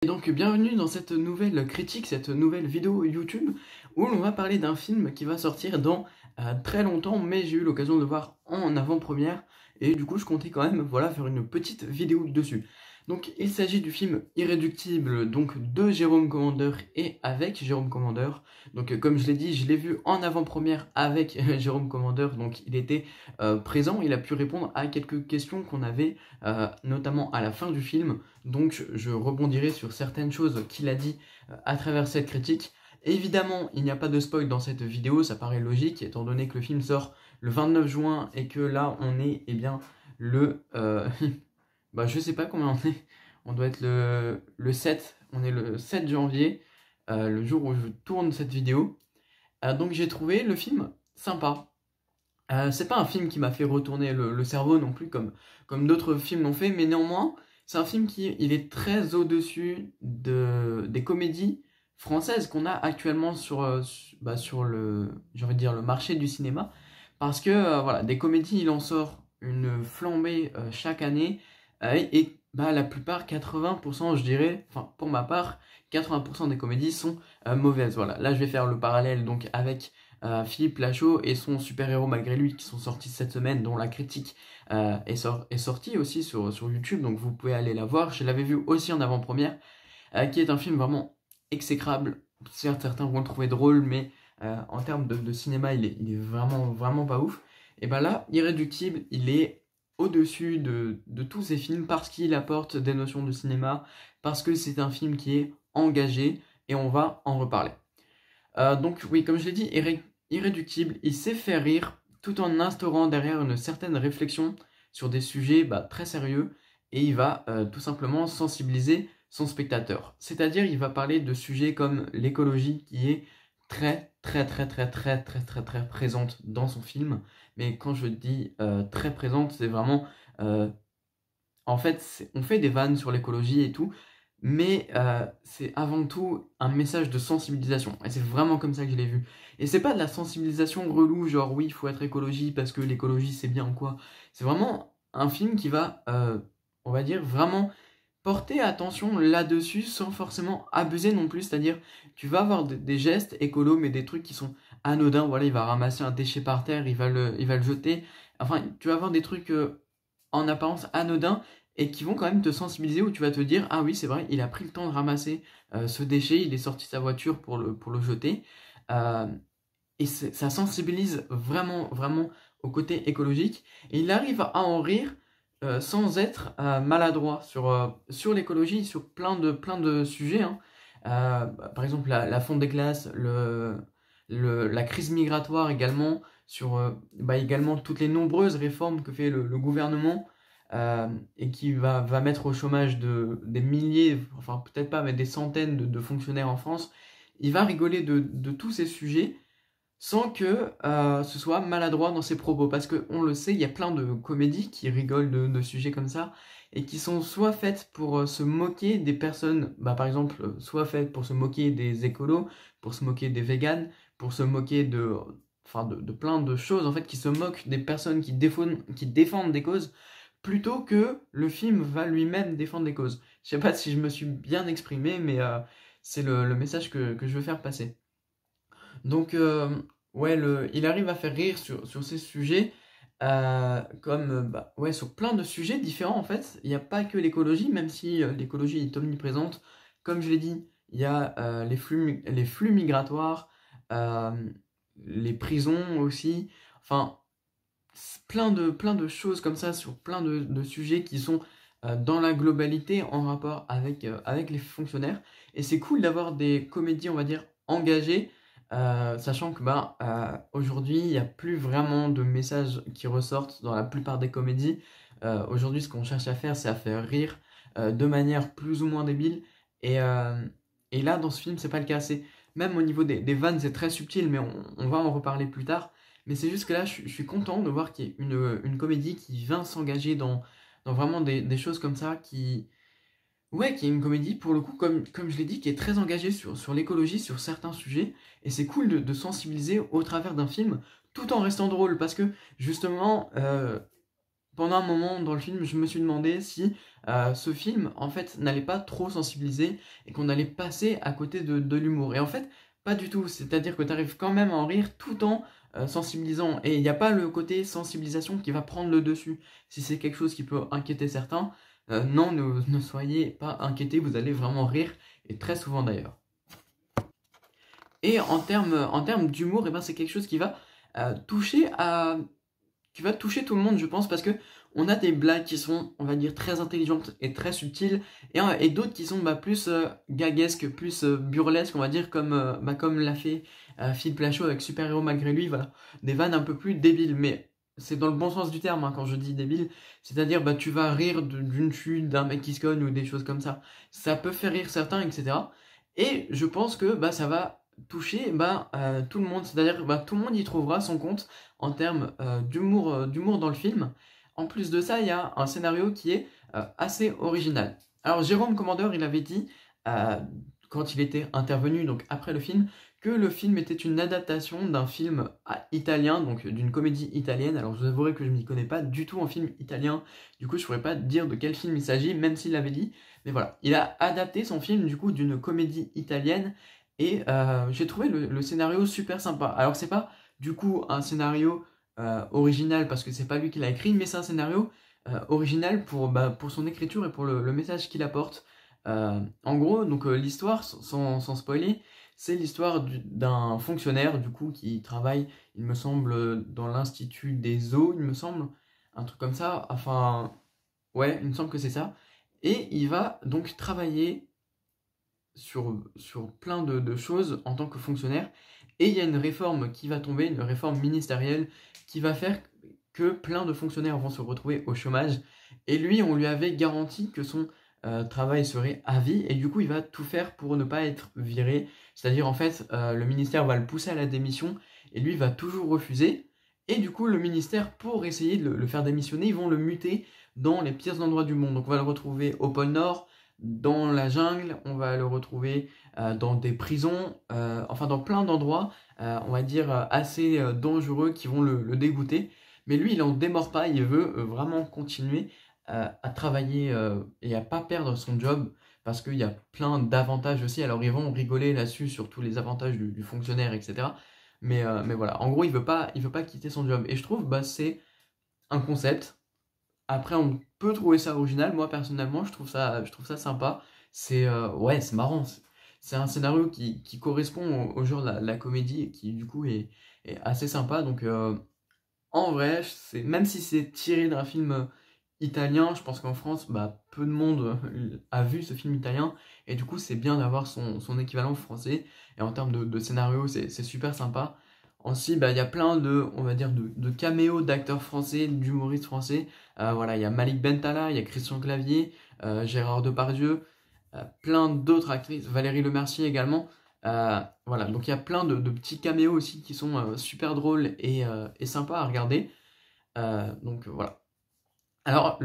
Et donc bienvenue dans cette nouvelle critique, cette nouvelle vidéo YouTube où l'on va parler d'un film qui va sortir dans très longtemps, mais j'ai eu l'occasion de le voir en avant-première et du coup je comptais quand même voilà, faire une petite vidéo dessus. Donc il s'agit du film Irréductible, donc de Jérôme Commander et avec Jérôme Commander. Donc comme je l'ai dit, je l'ai vu en avant-première avec Jérôme Commander, donc il était présent, il a pu répondre à quelques questions qu'on avait notamment à la fin du film. Donc je rebondirai sur certaines choses qu'il a dit à travers cette critique. Évidemment, il n'y a pas de spoil dans cette vidéo, ça paraît logique, étant donné que le film sort le 29 juin et que là on est le... bah, je sais pas combien on est, on doit être le 7, on est le 7 janvier, le jour où je tourne cette vidéo. Donc j'ai trouvé le film sympa. C'est pas un film qui m'a fait retourner le cerveau non plus comme d'autres films l'ont fait, mais néanmoins, c'est un film qui il est très au-dessus des comédies françaises qu'on a actuellement sur j'ai envie de dire, le marché du cinéma. Parce que voilà, des comédies, il en sort une flambée chaque année. La plupart, 80%, je dirais, enfin pour ma part, 80% des comédies sont mauvaises. Voilà, là je vais faire le parallèle donc avec Philippe Lachaud et son super-héros malgré lui qui sont sortis cette semaine, dont la critique est sortie aussi sur YouTube, donc vous pouvez aller la voir. Je l'avais vu aussi en avant-première, qui est un film vraiment exécrable. Certes, certains vont le trouver drôle, mais en termes de cinéma, il est vraiment, vraiment pas ouf. Et ben là, Irréductible, il est au-dessus de tous ces films parce qu'il apporte des notions de cinéma, parce que c'est un film qui est engagé, et on va en reparler. Donc oui, comme je l'ai dit, Irréductible, il sait faire rire tout en instaurant derrière une certaine réflexion sur des sujets très sérieux, et il va tout simplement sensibiliser son spectateur. C'est-à-dire, il va parler de sujets comme l'écologie qui est très présente dans son film. Mais quand je dis très présente, c'est vraiment... en fait, on fait des vannes sur l'écologie et tout, mais c'est avant tout un message de sensibilisation. Et c'est vraiment comme ça que je l'ai vu. Et c'est pas de la sensibilisation relou, genre oui, il faut être écologie parce que l'écologie c'est bien ou quoi. C'est vraiment un film qui va, on va dire, vraiment porter attention là-dessus sans forcément abuser non plus. C'est-à-dire, tu vas avoir des gestes écolos, mais des trucs qui sont anodins. Voilà, il va ramasser un déchet par terre, il va le jeter. Enfin, tu vas avoir des trucs en apparence anodins et qui vont quand même te sensibiliser, où tu vas te dire ah oui c'est vrai, il a pris le temps de ramasser ce déchet, il est sorti de sa voiture pour le jeter. Euh, et ça sensibilise vraiment au côté écologique, et il arrive à en rire sans être maladroit sur l'écologie, sur plein de sujets, hein. Par exemple la fonte des glaces, la crise migratoire également, sur également toutes les nombreuses réformes que fait le gouvernement, et qui va mettre au chômage des milliers, enfin peut-être pas, mais des centaines de fonctionnaires en France. Il va rigoler de tous ces sujets sans que ce soit maladroit dans ses propos. Parce qu'on le sait, il y a plein de comédies qui rigolent de sujets comme ça, et qui sont soit faites pour se moquer des personnes, par exemple, soit faites pour se moquer des écolos, pour se moquer des véganes, pour se moquer de plein de choses, en fait, qui se moquent des personnes qui défendent des causes, plutôt que le film va lui-même défendre des causes. Je sais pas si je me suis bien exprimé, mais c'est le message que je veux faire passer. Donc, ouais, il arrive à faire rire sur ces sujets, comme ouais, sur plein de sujets différents en fait. Il n'y a pas que l'écologie, même si l'écologie est omniprésente. Comme je l'ai dit, il y a les flux migratoires, euh, les prisons aussi. Enfin, plein de choses comme ça sur plein de sujets qui sont dans la globalité en rapport avec les fonctionnaires. Et c'est cool d'avoir des comédies, on va dire, engagées, sachant que aujourd'hui, il n'y a plus vraiment de messages qui ressortent dans la plupart des comédies. Aujourd'hui, ce qu'on cherche à faire, c'est à faire rire de manière plus ou moins débile. Et, euh, et là, dans ce film, c'est pas le cas. Même au niveau des vannes, c'est très subtil, mais on va en reparler plus tard. Mais c'est juste que là, je suis content de voir qu'il y ait une comédie qui vient s'engager dans vraiment des choses comme ça, ouais, qui est une comédie, pour le coup, comme je l'ai dit, qui est très engagée sur l'écologie, sur certains sujets, et c'est cool de sensibiliser au travers d'un film, tout en restant drôle, parce que, justement, pendant un moment dans le film, je me suis demandé si ce film, en fait, n'allait pas trop sensibiliser et qu'on allait passer à côté de l'humour. Et en fait, pas du tout. C'est-à-dire que tu arrives quand même à en rire tout en sensibilisant. Et il n'y a pas le côté sensibilisation qui va prendre le dessus. Si c'est quelque chose qui peut inquiéter certains, non, ne soyez pas inquiétés, vous allez vraiment rire, et très souvent d'ailleurs. Et en termes d'humour, eh ben, c'est quelque chose qui va toucher qui va toucher tout le monde, je pense, parce que on a des blagues qui sont, on va dire, très intelligentes et très subtiles, et d'autres qui sont plus gaguesques, plus burlesques, on va dire, comme l'a fait Philippe Lachaud avec Super Héros Malgré Lui, voilà. Des vannes un peu plus débiles, mais c'est dans le bon sens du terme quand je dis débile, c'est-à-dire tu vas rire d'une chute, d'un mec qui se cogne ou des choses comme ça. Ça peut faire rire certains, etc. Et je pense que ça va toucher tout le monde, c'est-à-dire tout le monde y trouvera son compte en termes d'humour dans le film. En plus de ça, il y a un scénario qui est assez original. Alors Jérôme Commandeur, il avait dit, euh, quand il était intervenu, donc après le film, que le film était une adaptation d'un film italien, donc d'une comédie italienne. Alors je vous avouerai que je ne m'y connais pas du tout en film italien, du coup je ne pourrais pas dire de quel film il s'agit, même s'il l'avait dit. Mais voilà, il a adapté son film du coup d'une comédie italienne, et j'ai trouvé le scénario super sympa. Alors c'est pas du coup un scénario original parce que c'est pas lui qui l'a écrit, mais c'est un scénario original pour son écriture et pour le message qu'il apporte. En gros, donc l'histoire, sans spoiler, c'est l'histoire d'un fonctionnaire du coup qui travaille, il me semble, dans l'Institut des eaux, il me semble, un truc comme ça. Enfin, ouais, il me semble que c'est ça. Et il va donc travailler sur plein de choses en tant que fonctionnaire. Et il y a une réforme qui va tomber, une réforme ministérielle, qui va faire que plein de fonctionnaires vont se retrouver au chômage. Et lui, on lui avait garanti que son travail serait à vie, et du coup, il va tout faire pour ne pas être viré. C'est-à-dire, en fait, le ministère va le pousser à la démission, et lui va toujours refuser. Et du coup, le ministère, pour essayer de le faire démissionner, ils vont le muter dans les pires endroits du monde. Donc, on va le retrouver au pôle Nord, dans la jungle, on va le retrouver dans des prisons, enfin dans plein d'endroits, on va dire assez dangereux, qui vont le dégoûter. Mais lui, il n'en démord pas, il veut vraiment continuer à travailler et à pas perdre son job, parce qu'il y a plein d'avantages aussi. Alors ils vont rigoler là-dessus sur tous les avantages du fonctionnaire, etc. Mais voilà, en gros, il veut pas quitter son job. Et je trouve c'est un concept. Après, on peut trouver ça original. Moi, personnellement, je trouve ça sympa. Ouais, c'est marrant. C'est un scénario qui correspond au genre de la comédie, et qui, du coup, est assez sympa. Donc, en vrai, même si c'est tiré d'un film italien, je pense qu'en France, peu de monde a vu ce film italien. Et du coup, c'est bien d'avoir son équivalent français. Et en termes de scénario, c'est super sympa. Ensuite, il y a plein on va dire, de caméos d'acteurs français, d'humoristes français. Voilà, il y a Malik Bentala, il y a Christian Clavier, Gérard Depardieu, plein d'autres actrices, Valérie Lemercier également. Voilà, donc il y a plein de petits caméos aussi qui sont super drôles et sympas à regarder. Donc voilà. Alors,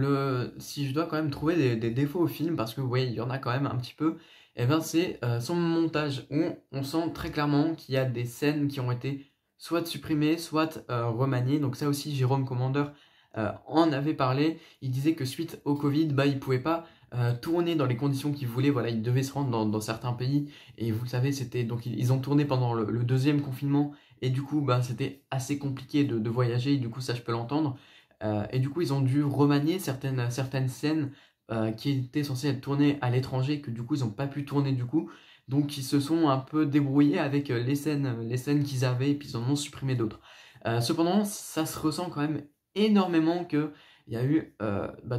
si je dois quand même trouver des défauts au film, parce que vous voyez, il y en a quand même un petit peu, et ben c'est son montage, où on sent très clairement qu'il y a des scènes qui ont été soit supprimées, soit remaniées. Donc ça aussi, Jérôme Commandeur en avait parlé. Il disait que suite au Covid, il pouvait pas tourner dans les conditions qu'il voulait. Voilà, il devait se rendre dans certains pays, et vous le savez, donc ils ont tourné pendant le deuxième confinement, et du coup, c'était assez compliqué de voyager, et du coup, ça, je peux l'entendre. Et du coup, ils ont dû remanier certaines scènes qui étaient censées être tournées à l'étranger, que du coup, ils n'ont pas pu tourner du coup. Donc, ils se sont un peu débrouillés avec les scènes qu'ils avaient, et puis ils en ont supprimé d'autres. Cependant, ça se ressent quand même énormément qu'il y a eu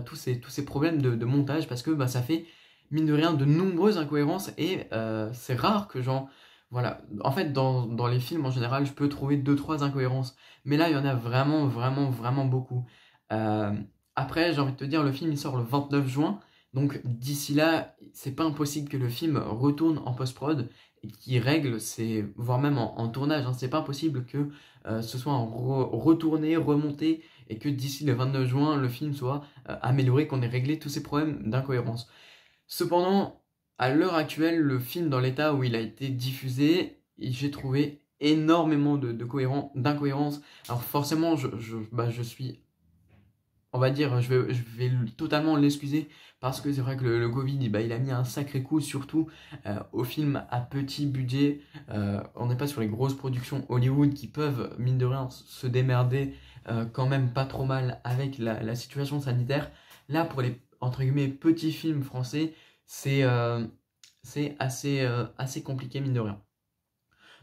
tous ces problèmes de montage, parce que ça fait, mine de rien, de nombreuses incohérences, et c'est rare que voilà. En fait, dans les films en général, je peux trouver deux trois incohérences. Mais là, il y en a vraiment, vraiment, vraiment beaucoup. Euh, Après, j'ai envie de te dire, le film il sort le 29 juin. Donc d'ici là, c'est pas impossible que le film retourne en post-prod et qu'il règle, voire même en tournage. Hein. C'est pas impossible que ce soit retourné, remonté, et que d'ici le 29 juin, le film soit amélioré, qu'on ait réglé tous ces problèmes d'incohérence. Cependant, à l'heure actuelle, le film dans l'état où il a été diffusé, j'ai trouvé énormément d'incohérences. Alors forcément, je suis on va dire, je vais totalement l'excuser parce que c'est vrai que le Covid, bah, il a mis un sacré coup, surtout aux films à petit budget. On n'est pas sur les grosses productions Hollywood qui peuvent, mine de rien, se démerder quand même pas trop mal avec la situation sanitaire. Là, pour les, entre guillemets, petits films français, c'est assez compliqué, mine de rien.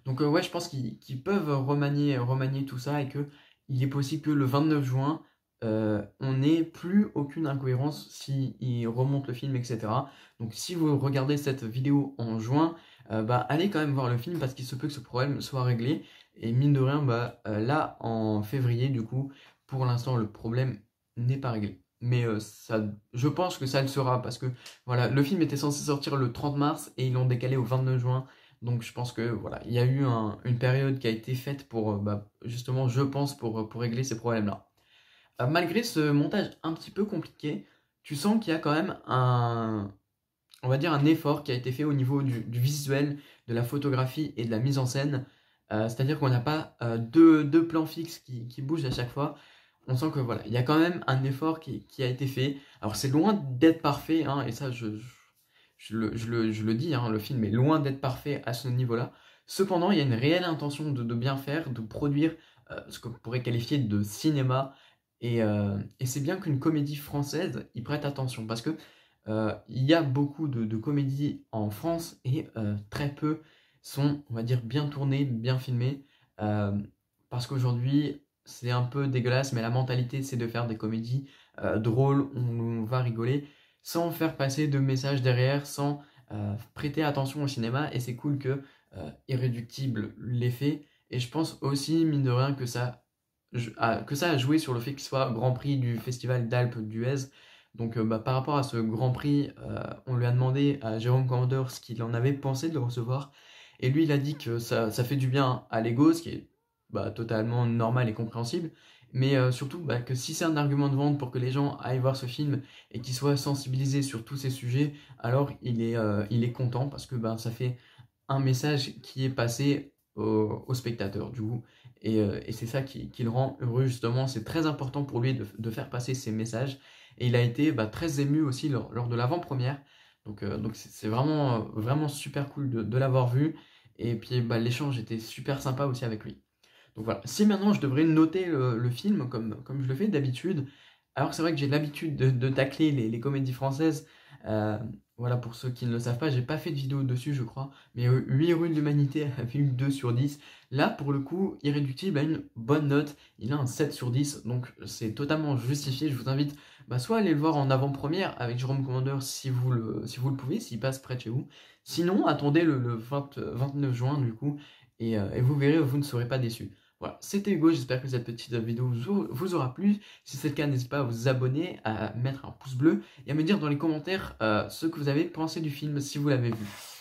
Donc ouais, je pense qu'ils peuvent remanier tout ça et que il est possible que le 29 juin, on n'ait plus aucune incohérence s'ils remontent le film, etc. Donc si vous regardez cette vidéo en juin, bah, allez quand même voir le film parce qu'il se peut que ce problème soit réglé. Et mine de rien, bah, là, en février, du coup, pour l'instant, le problème n'est pas réglé. Mais ça, je pense que ça le sera parce que voilà, le film était censé sortir le 30 mars et ils l'ont décalé au 29 juin. Donc je pense que voilà, il y a eu une période qui a été faite pour bah, justement, je pense, pour régler ces problèmes-là. Malgré ce montage un petit peu compliqué, tu sens qu'il y a quand même on va dire un effort qui a été fait au niveau du visuel, de la photographie et de la mise en scène. C'est-à-dire qu'on n'a pas deux plans fixes qui bougent à chaque fois. On sent que voilà, il y a quand même un effort qui a été fait. Alors c'est loin d'être parfait, hein, et ça je le dis, hein, le film est loin d'être parfait à ce niveau-là. Cependant, il y a une réelle intention de bien faire, de produire ce qu'on pourrait qualifier de cinéma. Et c'est bien qu'une comédie française y prête attention, parce que il y a beaucoup de comédies en France et très peu sont, on va dire, bien tournées, bien filmées. euh, Parce qu'aujourd'hui, c'est un peu dégueulasse, mais la mentalité, c'est de faire des comédies drôles, on va rigoler, sans faire passer de messages derrière, sans prêter attention au cinéma. Et c'est cool que Irréductible l'ait fait. Et je pense aussi, mine de rien, que ça a joué sur le fait qu'il soit Grand Prix du Festival d'Alpes d'Huez. Donc bah, par rapport à ce Grand Prix, on lui a demandé à Jérôme Commandeur ce qu'il en avait pensé de le recevoir. Et lui, il a dit que ça fait du bien à l'ego, ce qui est bah, totalement normal et compréhensible. Mais surtout bah, que si c'est un argument de vente pour que les gens aillent voir ce film et qu'ils soient sensibilisés sur tous ces sujets, alors il est content parce que bah, ça fait un message qui est passé au spectateur du coup. Et c'est ça qui le rend heureux justement. C'est très important pour lui de faire passer ces messages. Et il a été bah, très ému aussi lors de l'avant-première. Donc c'est vraiment super cool de l'avoir vu. Et puis bah, l'échange était super sympa aussi avec lui. Donc voilà, si maintenant je devrais noter le film comme je le fais d'habitude, alors c'est vrai que j'ai l'habitude de tacler les comédies françaises. euh, voilà, pour ceux qui ne le savent pas, j'ai pas fait de vidéo dessus, je crois, mais 8 rues de l'humanité avait eu 2 sur 10. Là, pour le coup, Irréductible a une bonne note, il a un 7 sur 10, donc c'est totalement justifié. Je vous invite bah, soit à aller le voir en avant-première avec Jérôme Commandeur si vous le pouvez, s'il passe près de chez vous. Sinon, attendez le 29 juin du coup, et vous verrez, vous ne serez pas déçus. Voilà, c'était Hugo, j'espère que cette petite vidéo vous aura plu. Si c'est le cas, n'hésitez pas à vous abonner, à mettre un pouce bleu et à me dire dans les commentaires ce que vous avez pensé du film si vous l'avez vu.